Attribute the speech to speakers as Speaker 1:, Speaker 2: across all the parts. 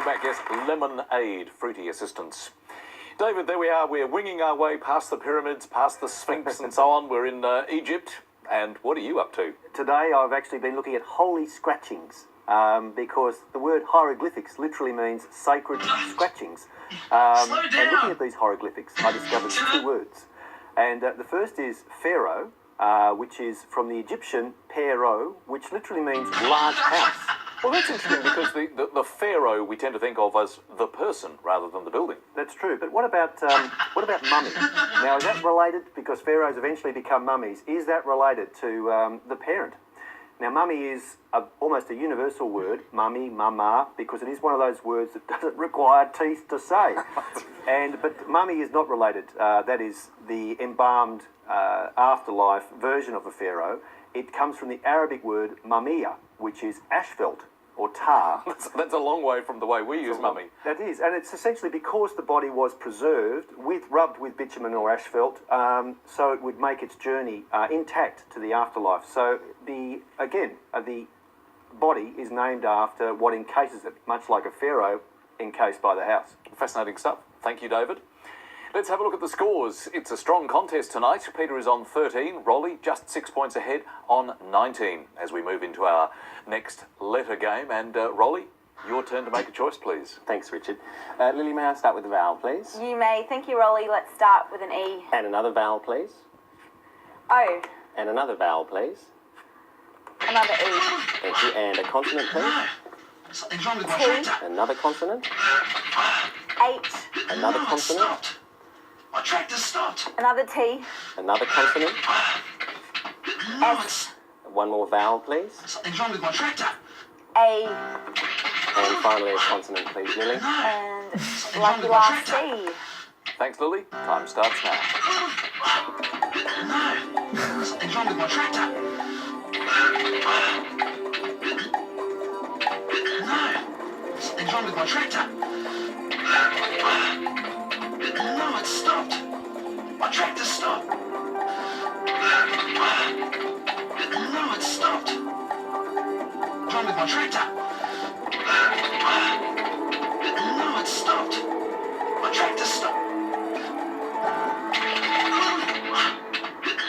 Speaker 1: welcome back, yes, lemonade, fruity assistance. David, there we are. We're winging our way past the pyramids, past the Sphinx and so on. We're in Egypt. And what are you up to?
Speaker 2: Today I've actually been looking at holy scratchings because the word hieroglyphics literally means sacred scratchings. And looking at these hieroglyphics, I discovered two words. And the first is pharaoh, which is from the Egyptian pharaoh, which literally means large house.
Speaker 1: Well, that's interesting because the pharaoh we tend to think of as the person rather than the building.
Speaker 2: That's true, but what about mummy? Now, is that related? Because pharaohs eventually become mummies. Is that related to the parent? Now, mummy is almost a universal word, mummy, mama, because it is one of those words that doesn't require teeth to say. But mummy is not related. That is the embalmed afterlife version of a pharaoh. It comes from the Arabic word mamiya, which is asphalt or tar.
Speaker 1: That's a long way from the way we use mummy.
Speaker 2: That is, and it's essentially because the body was preserved, rubbed with bitumen or asphalt, so it would make its journey intact to the afterlife. So the body is named after what encases it, much like a pharaoh encased by the house.
Speaker 1: Fascinating stuff. Thank you, David. Let's have a look at the scores. It's a strong contest tonight. Peter is on 13, Rolli just 6 points ahead on 19 as we move into our next letter game. And Rolli, your turn to make a choice, please.
Speaker 3: Thanks, Richard. Lily, may I start with the vowel, please?
Speaker 4: You may. Thank you, Rolli. Let's start with an E.
Speaker 3: And another vowel, please.
Speaker 4: O.
Speaker 3: And another vowel, please.
Speaker 4: Another E.
Speaker 3: Thank you. And a consonant, please.
Speaker 5: Something's wrong with my
Speaker 4: T.
Speaker 5: tractor.
Speaker 3: Another consonant.
Speaker 4: H.
Speaker 3: Another
Speaker 5: No, it
Speaker 3: consonant.
Speaker 5: stopped. My tractor stopped.
Speaker 4: Another T.
Speaker 3: Another consonant.
Speaker 5: No,
Speaker 4: S.
Speaker 3: One more vowel, please.
Speaker 5: something's wrong with my tractor.
Speaker 4: A.
Speaker 3: And finally a consonant, please, Lily.
Speaker 4: And
Speaker 5: Something's wrong
Speaker 4: lucky
Speaker 5: with my
Speaker 4: last
Speaker 5: tractor.
Speaker 4: C.
Speaker 1: Thanks, Lily. Time starts now.
Speaker 5: No, something's wrong with my tractor. No, something's wrong with my tractor. No, it stopped. My tractor stopped. No, it stopped. What's wrong with my tractor? No, it stopped. My tractor stopped.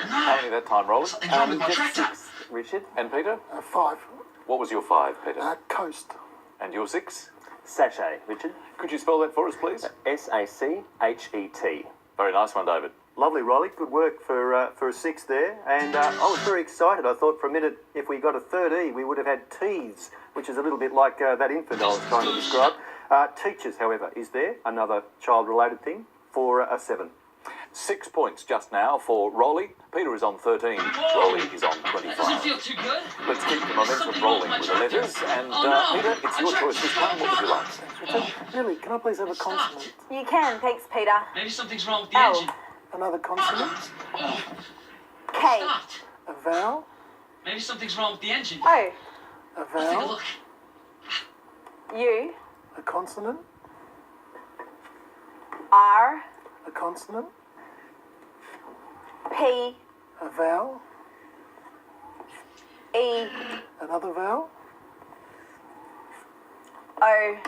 Speaker 1: How many that time, Rolli?
Speaker 5: Something's wrong with my
Speaker 2: Just
Speaker 5: tractor.
Speaker 2: 6, Richard.
Speaker 1: And Peter?
Speaker 6: 5.
Speaker 1: What was your 5, Peter?
Speaker 6: Coast.
Speaker 1: And your 6?
Speaker 3: Sachet, Richard.
Speaker 1: Could you spell that for us, please?
Speaker 3: S-A-C-H-E-T.
Speaker 1: Very nice one, David.
Speaker 2: Lovely, Rolli. Good work for a 6 there. And I was very excited. I thought for a minute if we got a third E, we would have had teeths, which is a little bit like that infant I was trying to describe. Teachers, however, is there another child-related thing for a 7.
Speaker 1: 6 points just now for Rolli. Peter is on 13. Rolli is on
Speaker 5: That doesn't
Speaker 1: 25.
Speaker 5: feel too good.
Speaker 1: Let's keep the momentum rolling with the letters. And Peter, it's your choice this time. What would you like?
Speaker 6: Lily, can I please have a consonant?
Speaker 4: You can. Thanks, Peter.
Speaker 5: Maybe something's wrong with the
Speaker 4: L.
Speaker 5: engine.
Speaker 6: Another consonant?
Speaker 4: K.
Speaker 5: Stopped.
Speaker 6: A vowel?
Speaker 5: Maybe something's wrong with the engine.
Speaker 4: O.
Speaker 6: A
Speaker 5: Let's take a
Speaker 6: vowel?
Speaker 5: look.
Speaker 4: U.
Speaker 6: A consonant?
Speaker 4: R.
Speaker 6: A consonant?
Speaker 4: P.
Speaker 6: A vowel?
Speaker 4: E.
Speaker 6: Another vowel?
Speaker 4: O.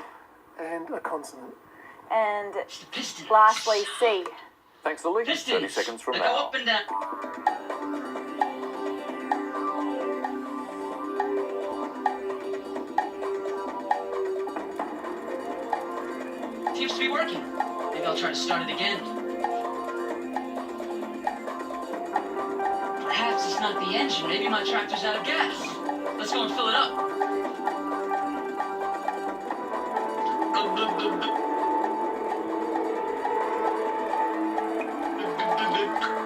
Speaker 6: And a consonant.
Speaker 4: And
Speaker 5: It's the piston.
Speaker 4: lastly, C.
Speaker 1: Thanks, Lily.
Speaker 5: Pistons.
Speaker 1: 30 seconds from
Speaker 5: They go
Speaker 1: now.
Speaker 5: up and down. Seems to be working. Maybe I'll try to start it again. Perhaps it's not the engine. Maybe my tractor's out of gas. Let's go and fill it up.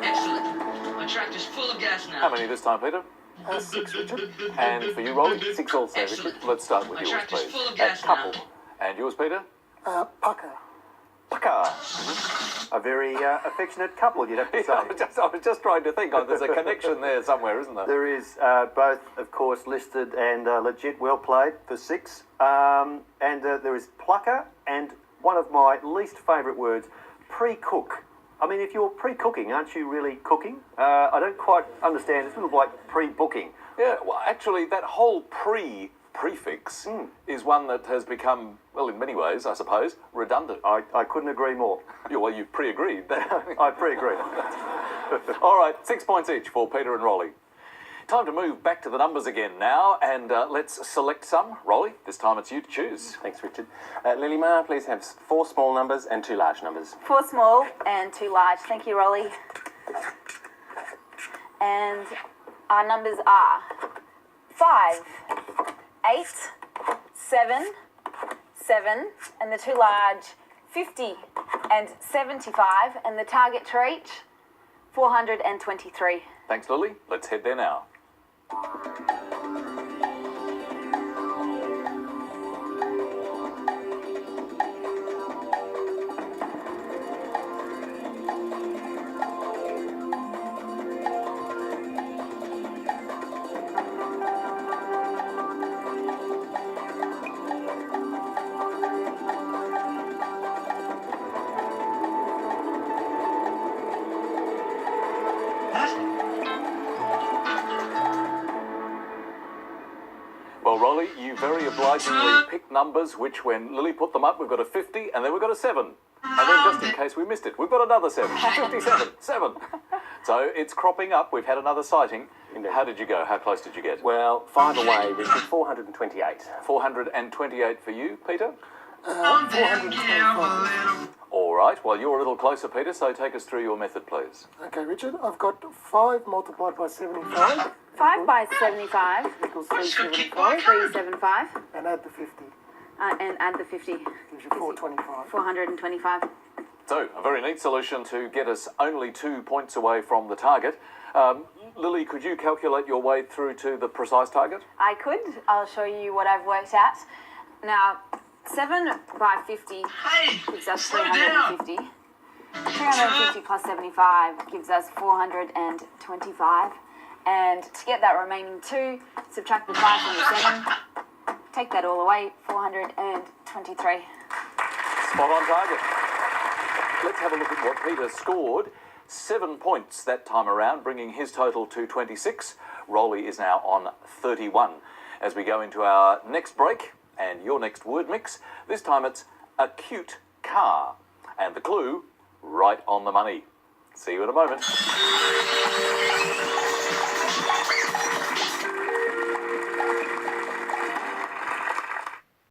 Speaker 5: Excellent. My tractor's full of gas now.
Speaker 1: How many this time, Peter?
Speaker 6: 6, Richard.
Speaker 1: And for you, Rolli?
Speaker 2: 6 also, Richard.
Speaker 5: Excellent.
Speaker 1: Let's start with
Speaker 5: My
Speaker 1: yours,
Speaker 5: tractor's
Speaker 1: please.
Speaker 5: full of
Speaker 1: A
Speaker 5: gas
Speaker 1: couple.
Speaker 5: now.
Speaker 1: And yours, Peter?
Speaker 6: Pucker.
Speaker 1: Pucker.
Speaker 2: A very affectionate couple, you'd have to say.
Speaker 1: I was just trying to think. Oh, there's a connection there somewhere, isn't there?
Speaker 2: There is both, of course, listed and legit, well played for 6. And there is plucker and one of my least favourite words, pre-cook. I mean, if you're pre-cooking, aren't you really cooking? I don't quite understand. It's sort of like pre-booking.
Speaker 1: Yeah, well, actually, that whole prefix is one that has become, well, in many ways, I suppose, redundant.
Speaker 2: I couldn't agree more.
Speaker 1: Yeah, well, you've pre-agreed.
Speaker 2: I pre-agree.
Speaker 1: All right, 6 points each for Peter and Rolli. Time to move back to the numbers again now, and let's select some. Rolli, this time it's you to choose.
Speaker 3: Thanks, Richard. Lily, may I please have 4 small numbers and 2 large numbers?
Speaker 4: 4 small and 2 large. Thank you, Rolli. And our numbers are 5, 8, 7, 7, and the 2 large, 50 and 75, and the target to reach, 423.
Speaker 1: Thanks, Lily. Let's head there now. Well, Rolli, you very obligingly picked numbers which, when Lily put them up, we've got a 50 and then we've got a 7. And then just in case we missed it, we've got another 7. 57. 7. So it's cropping up. We've had another sighting.
Speaker 3: Indeed.
Speaker 1: How did you go? How close did you get?
Speaker 3: Well, 5 away, Richard. 428.
Speaker 1: 428 for you, Peter.
Speaker 6: 425.
Speaker 1: All right. Well, you're a little closer, Peter, so take us through your method, please.
Speaker 6: Okay, Richard, I've got 5 multiplied by 75
Speaker 4: 5 by 75
Speaker 6: equals
Speaker 5: That's good,
Speaker 6: 375,
Speaker 4: 375,
Speaker 6: and add the 50
Speaker 4: and add the 50,
Speaker 6: gives you 425.
Speaker 4: 425.
Speaker 1: So, a very neat solution to get us only 2 points away from the target. Lily, could you calculate your way through to the precise target?
Speaker 4: I could. I'll show you what I've worked out. Now, 7 by 50
Speaker 5: Hey,
Speaker 4: gives us
Speaker 5: slow down.
Speaker 4: 350. 350 plus 75 gives us 425. And to get that remaining 2, subtract the 5 from the 7. Take that all away, 423.
Speaker 1: Spot on target. Let's have a look at what Peter scored. 7 points that time around, bringing his total to 26. Rolli is now on 31. As we go into our next break and your next word mix, this time it's a cute car. And the clue, right on the money. See you in a moment.